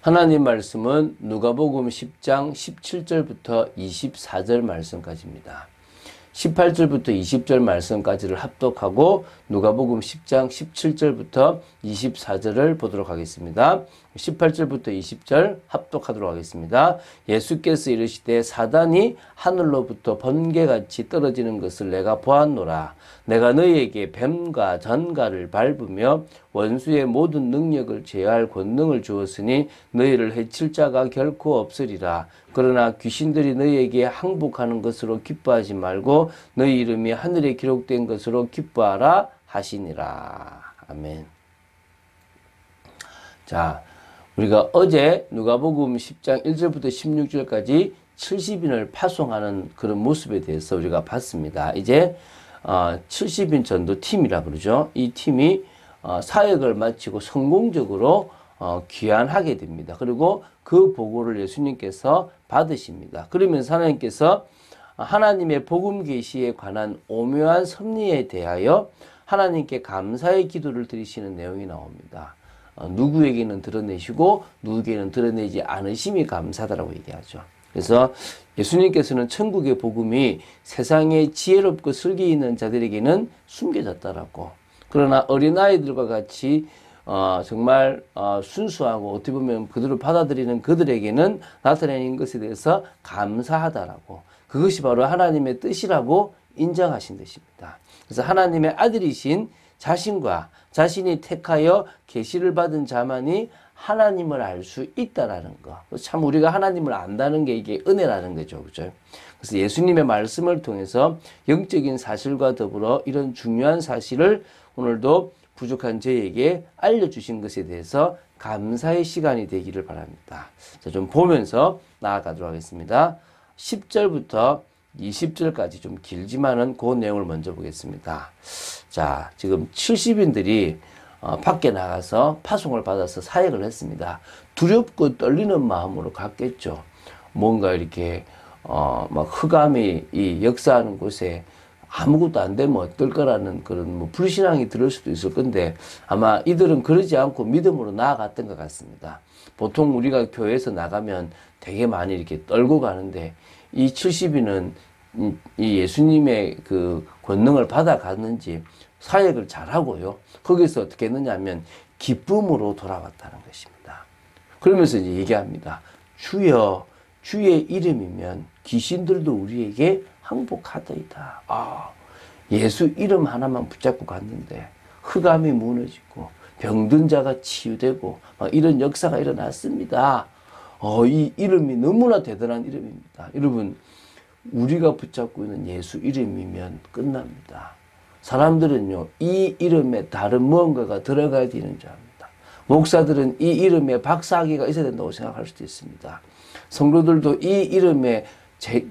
하나님 말씀은 누가복음 10장 17절부터 24절 말씀까지입니다. 18절부터 20절 말씀까지를 합독하고 누가복음 10장 17절부터 24절을 보도록 하겠습니다. 18절부터 20절 합독하도록 하겠습니다. 예수께서 이르시되 사단이 하늘로부터 번개같이 떨어지는 것을 내가 보았노라. 내가 너희에게 뱀과 전갈을 밟으며 원수의 모든 능력을 제어할 권능을 주었으니 너희를 해칠 자가 결코 없으리라. 그러나 귀신들이 너희에게 항복하는 것으로 기뻐하지 말고 너희 이름이 하늘에 기록된 것으로 기뻐하라 하시니라. 아멘. 자, 우리가 어제 누가복음 10장 1절부터 16절까지 70인을 파송하는 그런 모습에 대해서 우리가 봤습니다. 이제 70인 전도팀이라 그러죠. 이 팀이 사역을 마치고 성공적으로 귀환하게 됩니다. 그리고 그 보고를 예수님께서 받으십니다. 그러면서 하나님께서 하나님의 복음 계시에 관한 오묘한 섭리에 대하여 하나님께 감사의 기도를 드리시는 내용이 나옵니다. 누구에게는 드러내시고 누구에게는 드러내지 않으심이 감사하다라고 얘기하죠. 그래서 예수님께서는 천국의 복음이 세상에 지혜롭고 슬기 있는 자들에게는 숨겨졌다라고, 그러나 어린아이들과 같이 정말 순수하고 어떻게 보면 그들을 받아들이는 그들에게는 나타내는 것에 대해서 감사하다라고, 그것이 바로 하나님의 뜻이라고 인정하신 것입니다. 그래서 하나님의 아들이신 자신과 자신이 택하여 계시를 받은 자만이 하나님을 알 수 있다라는 거. 참 우리가 하나님을 안다는 게 이게 은혜라는 거죠. 그죠? 그래서 예수님의 말씀을 통해서 영적인 사실과 더불어 이런 중요한 사실을 오늘도 부족한 저에게 알려주신 것에 대해서 감사의 시간이 되기를 바랍니다. 자, 좀 보면서 나아가도록 하겠습니다. 10절부터 20절까지 좀 길지만은 그 내용을 먼저 보겠습니다. 자, 지금 70인들이 밖에 나가서 파송을 받아서 사역을 했습니다. 두렵고 떨리는 마음으로 갔겠죠. 뭔가 이렇게 막 흑암이 이 역사하는 곳에 아무것도 안 되면 어떨 거라는 그런 뭐 불신앙이 들을 수도 있을 건데 아마 이들은 그러지 않고 믿음으로 나아갔던 것 같습니다. 보통 우리가 교회에서 나가면 되게 많이 이렇게 떨고 가는데 이 70인은 이 예수님의 그 권능을 받아갔는지 사역을 잘하고요. 거기서 어떻게 했느냐 하면 기쁨으로 돌아왔다는 것입니다. 그러면서 이제 얘기합니다. 주여, 주의 이름이면 귀신들도 우리에게 항복하더이다. 예수 이름 하나만 붙잡고 갔는데 흑암이 무너지고 병든 자가 치유되고 막 이런 역사가 일어났습니다. 이 이름이 너무나 대단한 이름입니다. 여러분, 우리가 붙잡고 있는 예수 이름이면 끝납니다. 사람들은요, 이 이름에 다른 무언가가 들어가야 되는 줄 압니다. 목사들은 이 이름에 박사학위가 있어야 된다고 생각할 수도 있습니다. 성도들도 이 이름에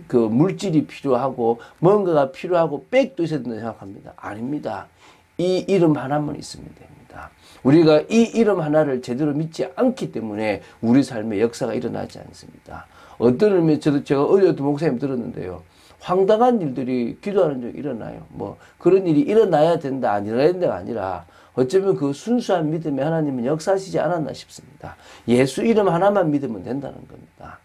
그 물질이 필요하고 뭔가가 필요하고 백도 있어야 된다고 생각합니다. 아닙니다. 이 이름 하나만 있으면 됩니다. 우리가 이 이름 하나를 제대로 믿지 않기 때문에 우리 삶에 역사가 일어나지 않습니다. 어떤 의미에서 제가 어제도 목사님 들었는데요. 황당한 일들이 기도하는 중에 일어나요. 뭐 그런 일이 일어나야 된다, 안 일어나야 된다가 아니라 어쩌면 그 순수한 믿음에 하나님은 역사하시지 않았나 싶습니다. 예수 이름 하나만 믿으면 된다는 겁니다.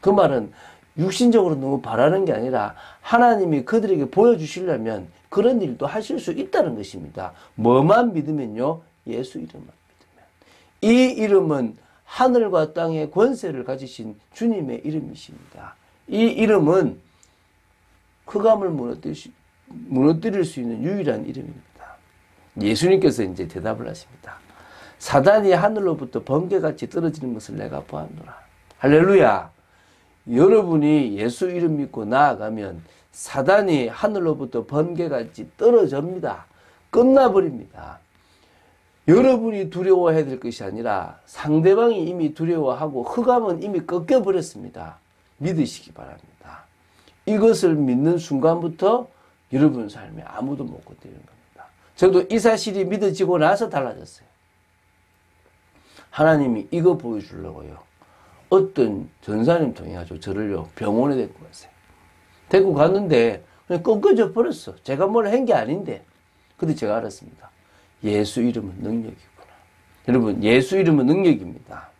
그 말은 육신적으로 너무 바라는 게 아니라 하나님이 그들에게 보여주시려면 그런 일도 하실 수 있다는 것입니다. 뭐만 믿으면요? 예수 이름만 믿으면. 이 이름은 하늘과 땅의 권세를 가지신 주님의 이름이십니다. 이 이름은 흑암을 무너뜨릴 수 있는 유일한 이름입니다. 예수님께서 이제 대답을 하십니다. 사단이 하늘로부터 번개같이 떨어지는 것을 내가 보았노라. 할렐루야. 여러분이 예수 이름 믿고 나아가면 사단이 하늘로부터 번개같이 떨어집니다. 끝나버립니다. 여러분이 두려워해야 될 것이 아니라 상대방이 이미 두려워하고 흑암은 이미 꺾여버렸습니다. 믿으시기 바랍니다. 이것을 믿는 순간부터 여러분 삶에 아무도 못 건드리는 겁니다. 저도 이 사실이 믿어지고 나서 달라졌어요. 하나님이 이거 보여주려고요. 어떤 전사님 통해가지고 저를요 병원에 데리고 갔어요. 데리고 갔는데 그냥 꺾어져 버렸어. 제가 뭘 한 게 아닌데. 근데 제가 알았습니다. 예수 이름은 능력이구나. 여러분, 예수 이름은 능력입니다.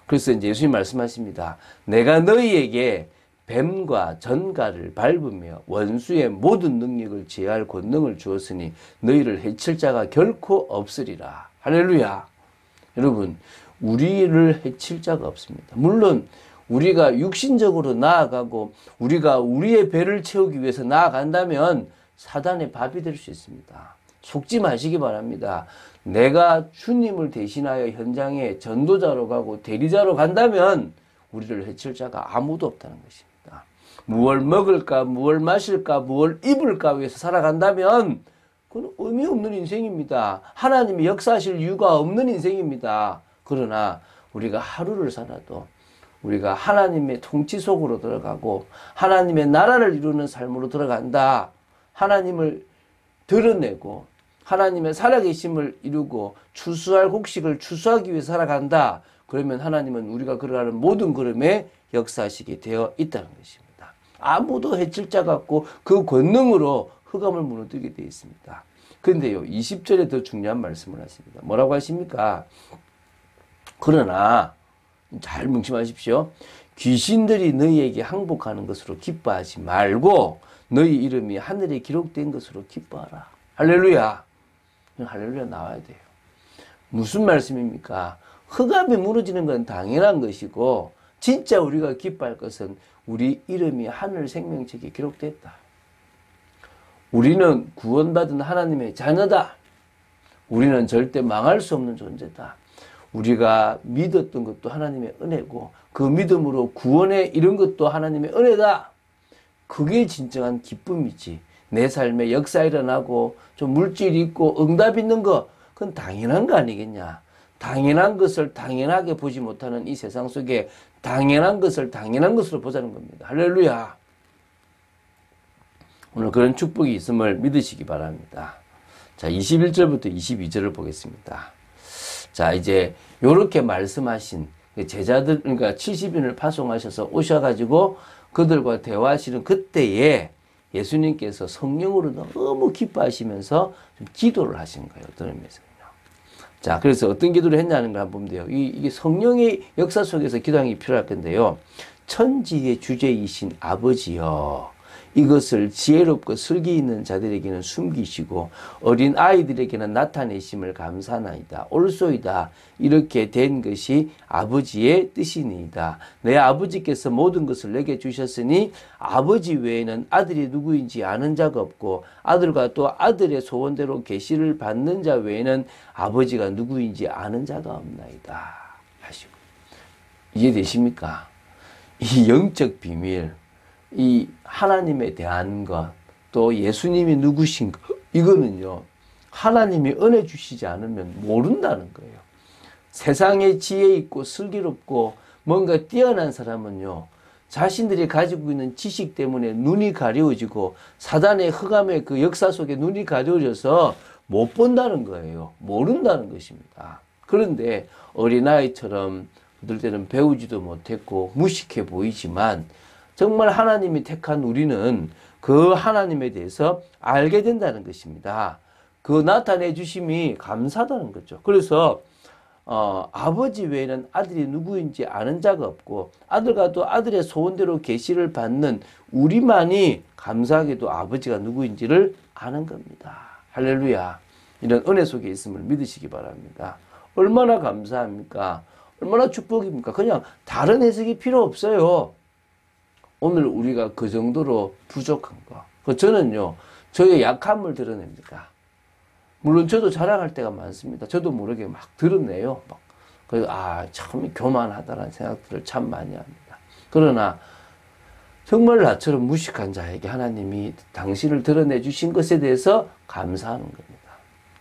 그래서 이제 예수님 말씀하십니다. 내가 너희에게 뱀과 전갈을 밟으며 원수의 모든 능력을 제할 권능을 주었으니 너희를 해칠 자가 결코 없으리라. 할렐루야. 여러분, 우리를 해칠 자가 없습니다. 물론 우리가 육신적으로 나아가고 우리가 우리의 배를 채우기 위해서 나아간다면 사단의 밥이 될 수 있습니다. 속지 마시기 바랍니다. 내가 주님을 대신하여 현장에 전도자로 가고 대리자로 간다면 우리를 해칠 자가 아무도 없다는 것입니다. 무얼 먹을까, 무얼 마실까, 무얼 입을까 위해서 살아간다면 그건 의미 없는 인생입니다. 하나님이 역사하실 이유가 없는 인생입니다. 그러나 우리가 하루를 살아도 우리가 하나님의 통치 속으로 들어가고 하나님의 나라를 이루는 삶으로 들어간다. 하나님을 드러내고 하나님의 살아계심을 이루고 추수할 곡식을 추수하기 위해서 살아간다. 그러면 하나님은 우리가 걸어가는 모든 걸음에 역사하시게 되어 있다는 것입니다. 아무도 해칠 자가 없고 그 권능으로 흑암을 무너뜨리게 되어 있습니다. 그런데요, 20절에 더 중요한 말씀을 하십니다. 뭐라고 하십니까? 그러나 잘 명심하십시오. 귀신들이 너희에게 항복하는 것으로 기뻐하지 말고 너희 이름이 하늘에 기록된 것으로 기뻐하라. 할렐루야. 할렐루야 나와야 돼요. 무슨 말씀입니까? 흑암이 무너지는 건 당연한 것이고 진짜 우리가 기뻐할 것은 우리 이름이 하늘 생명책에 기록됐다. 우리는 구원받은 하나님의 자녀다. 우리는 절대 망할 수 없는 존재다. 우리가 믿었던 것도 하나님의 은혜고 그 믿음으로 구원에 이른 것도 하나님의 은혜다. 그게 진정한 기쁨이지. 내 삶에 역사 일어나고 좀 물질이 있고 응답 있는 거 그건 당연한 거 아니겠냐. 당연한 것을 당연하게 보지 못하는 이 세상 속에 당연한 것을 당연한 것으로 보자는 겁니다. 할렐루야. 오늘 그런 축복이 있음을 믿으시기 바랍니다. 자, 21절부터 22절을 보겠습니다. 자, 이제 요렇게 말씀하신 제자들, 그러니까 70인을 파송하셔서 오셔가지고 그들과 대화하시는 그때에 예수님께서 성령으로 너무 기뻐하시면서 좀 기도를 하신 거예요. 어떤 의미에서는요. 자, 그래서 어떤 기도를 했냐는 걸 한번 보면 돼요. 이게 성령의 역사 속에서 기도하는 게 필요할 건데요. 천지의 주제이신 아버지여, 이것을 지혜롭고 슬기 있는 자들에게는 숨기시고 어린 아이들에게는 나타내심을 감사나이다. 옳소이다. 이렇게 된 것이 아버지의 뜻이니이다. 내 아버지께서 모든 것을 내게 주셨으니 아버지 외에는 아들이 누구인지 아는 자가 없고 아들과 또 아들의 소원대로 계시를 받는 자 외에는 아버지가 누구인지 아는 자가 없나이다. 하시고. 이해되십니까? 이 영적 비밀, 이 하나님에 대한 것, 또 예수님이 누구신가, 이거는요, 하나님이 은혜 주시지 않으면 모른다는 거예요. 세상에 지혜 있고 슬기롭고 뭔가 뛰어난 사람은요, 자신들이 가지고 있는 지식 때문에 눈이 가려워지고 사단의 흑암의 그 역사 속에 눈이 가려워져서 못 본다는 거예요. 모른다는 것입니다. 그런데 어린아이처럼 어떨 때는 배우지도 못했고 무식해 보이지만 정말 하나님이 택한 우리는 그 하나님에 대해서 알게 된다는 것입니다. 그 나타내 주심이 감사하다는 거죠. 그래서 아버지 외에는 아들이 누구인지 아는 자가 없고 아들과 또 아들의 소원대로 계시를 받는 우리만이 감사하게도 아버지가 누구인지를 아는 겁니다. 할렐루야. 이런 은혜 속에 있음을 믿으시기 바랍니다. 얼마나 감사합니까? 얼마나 축복입니까? 그냥 다른 해석이 필요 없어요. 오늘 우리가 그 정도로 부족한 거. 저는요, 저의 약함을 드러냅니다. 물론 저도 자랑할 때가 많습니다. 저도 모르게 막 드러내요. 그래서, 참 교만하다라는 생각들을 참 많이 합니다. 그러나, 정말 나처럼 무식한 자에게 하나님이 당신을 드러내 주신 것에 대해서 감사하는 겁니다.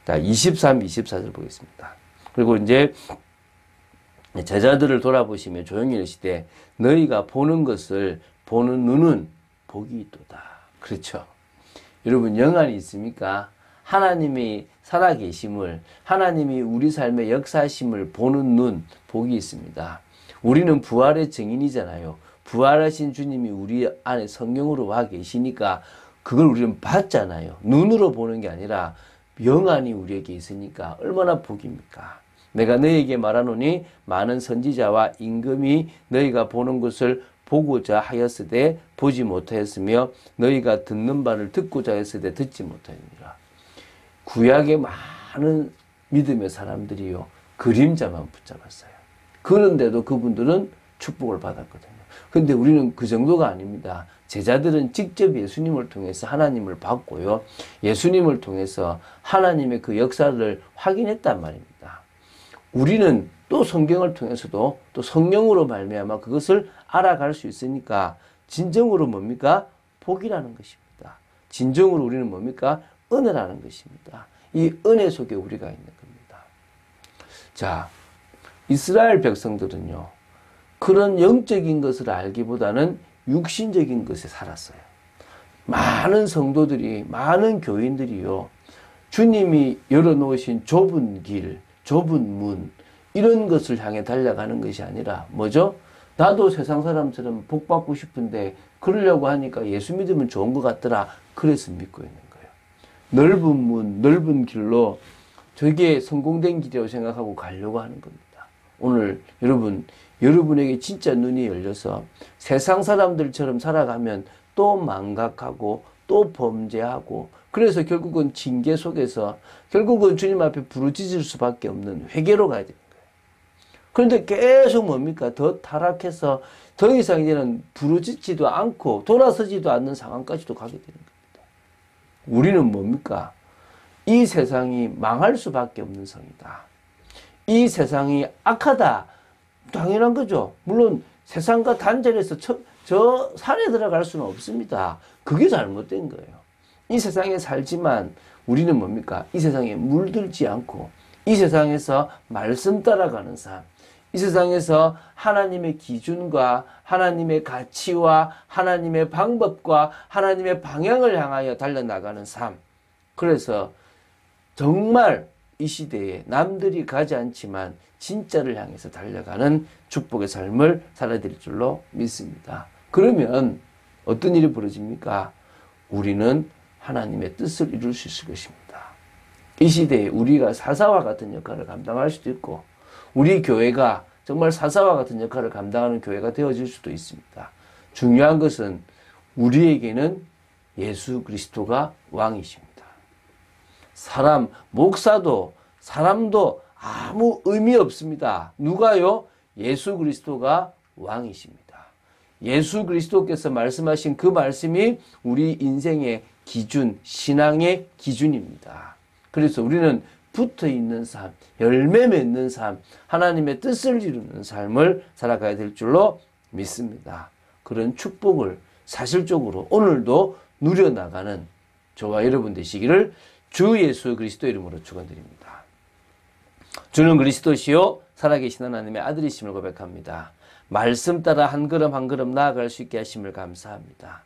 자, 23, 24절 보겠습니다. 그리고 이제, 제자들을 돌아보시며 조용히 이르시되 너희가 보는 것을 보는 눈은 복이 있도다. 그렇죠. 여러분 영안이 있습니까? 하나님이 살아계심을, 하나님이 우리 삶의 역사심을 보는 눈, 복이 있습니다. 우리는 부활의 증인이잖아요. 부활하신 주님이 우리 안에 성령으로 와 계시니까 그걸 우리는 봤잖아요. 눈으로 보는 게 아니라 영안이 우리에게 있으니까 얼마나 복입니까? 내가 너희에게 말하노니 많은 선지자와 임금이 너희가 보는 것을 보고자 하였으되 보지 못하였으며 너희가 듣는 바를 듣고자 했으되 듣지 못하였느니라. 구약의 많은 믿음의 사람들이요 그림자만 붙잡았어요. 그런데도 그분들은 축복을 받았거든요. 근데 우리는 그 정도가 아닙니다. 제자들은 직접 예수님을 통해서 하나님을 받고요. 예수님을 통해서 하나님의 그 역사를 확인했단 말입니다. 우리는 또 성경을 통해서도 또 성령으로 말미암아 그것을 알아갈 수 있으니까 진정으로 뭡니까? 복이라는 것입니다. 진정으로 우리는 뭡니까? 은혜라는 것입니다. 이 은혜 속에 우리가 있는 겁니다. 자, 이스라엘 백성들은요. 그런 영적인 것을 알기보다는 육신적인 것에 살았어요. 많은 성도들이, 많은 교인들이요. 주님이 열어놓으신 좁은 길, 좁은 문, 이런 것을 향해 달려가는 것이 아니라 뭐죠? 나도 세상 사람처럼 복 받고 싶은데 그러려고 하니까 예수 믿으면 좋은 것 같더라. 그래서 믿고 있는 거예요. 넓은 문, 넓은 길로 저게 성공된 길이라고 생각하고 가려고 하는 겁니다. 오늘 여러분에게 진짜 눈이 열려서 세상 사람들처럼 살아가면 또 망각하고 또 범죄하고 그래서 결국은 징계 속에서 결국은 주님 앞에 부르짖을 수밖에 없는 회개로 가야 되는 거예요. 그런데 계속 뭡니까? 더 타락해서 더 이상 이제는 부르짖지도 않고 돌아서지도 않는 상황까지도 가게 되는 겁니다. 우리는 뭡니까? 이 세상이 망할 수밖에 없는 성이다. 이 세상이 악하다. 당연한 거죠. 물론 세상과 단절해서 저 산에 들어갈 수는 없습니다. 그게 잘못된 거예요. 이 세상에 살지만 우리는 뭡니까? 이 세상에 물들지 않고 이 세상에서 말씀 따라가는 삶, 이 세상에서 하나님의 기준과 하나님의 가치와 하나님의 방법과 하나님의 방향을 향하여 달려나가는 삶. 그래서 정말 이 시대에 남들이 가지 않지만 진짜를 향해서 달려가는 축복의 삶을 살아야 될 줄로 믿습니다. 그러면 어떤 일이 벌어집니까? 우리는 하나님의 뜻을 이룰 수 있을 것입니다. 이 시대에 우리가 사사와 같은 역할을 감당할 수도 있고 우리 교회가 정말 사사와 같은 역할을 감당하는 교회가 되어질 수도 있습니다. 중요한 것은 우리에게는 예수 그리스도가 왕이십니다. 목사도 사람도 아무 의미 없습니다. 누가요? 예수 그리스도가 왕이십니다. 예수 그리스도께서 말씀하신 그 말씀이 우리 인생의 기준, 신앙의 기준입니다. 그래서 우리는 붙어 있는 삶, 열매 맺는 삶, 하나님의 뜻을 이루는 삶을 살아가야 될 줄로 믿습니다. 그런 축복을 사실적으로 오늘도 누려나가는 저와 여러분 되시기를 주 예수 그리스도 이름으로 축원드립니다. 주는 그리스도시요 살아계신 하나님의 아들이심을 고백합니다. 말씀 따라 한 걸음 한 걸음 나아갈 수 있게 하심을 감사합니다.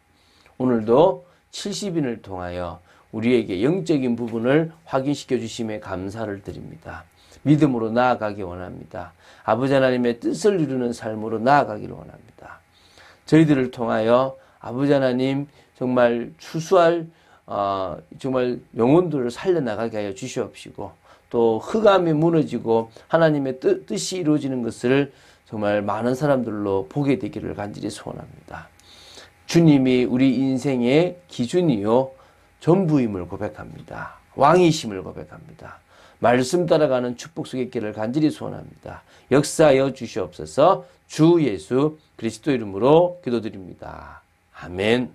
오늘도 70인을 통하여 우리에게 영적인 부분을 확인시켜 주심에 감사를 드립니다. 믿음으로 나아가기 원합니다. 아버지 하나님의 뜻을 이루는 삶으로 나아가기를 원합니다. 저희들을 통하여 아버지 하나님 정말 추수할 정말 영혼들을 살려나가게 하여 주시옵시고 또 흑암이 무너지고 하나님의 뜻이 이루어지는 것을 정말 많은 사람들로 보게 되기를 간절히 소원합니다. 주님이 우리 인생의 기준이요 전부임을 고백합니다. 왕이심을 고백합니다. 말씀 따라가는 축복 속에 있기를 간절히 소원합니다. 역사하여 주시옵소서. 주 예수 그리스도 이름으로 기도드립니다. 아멘.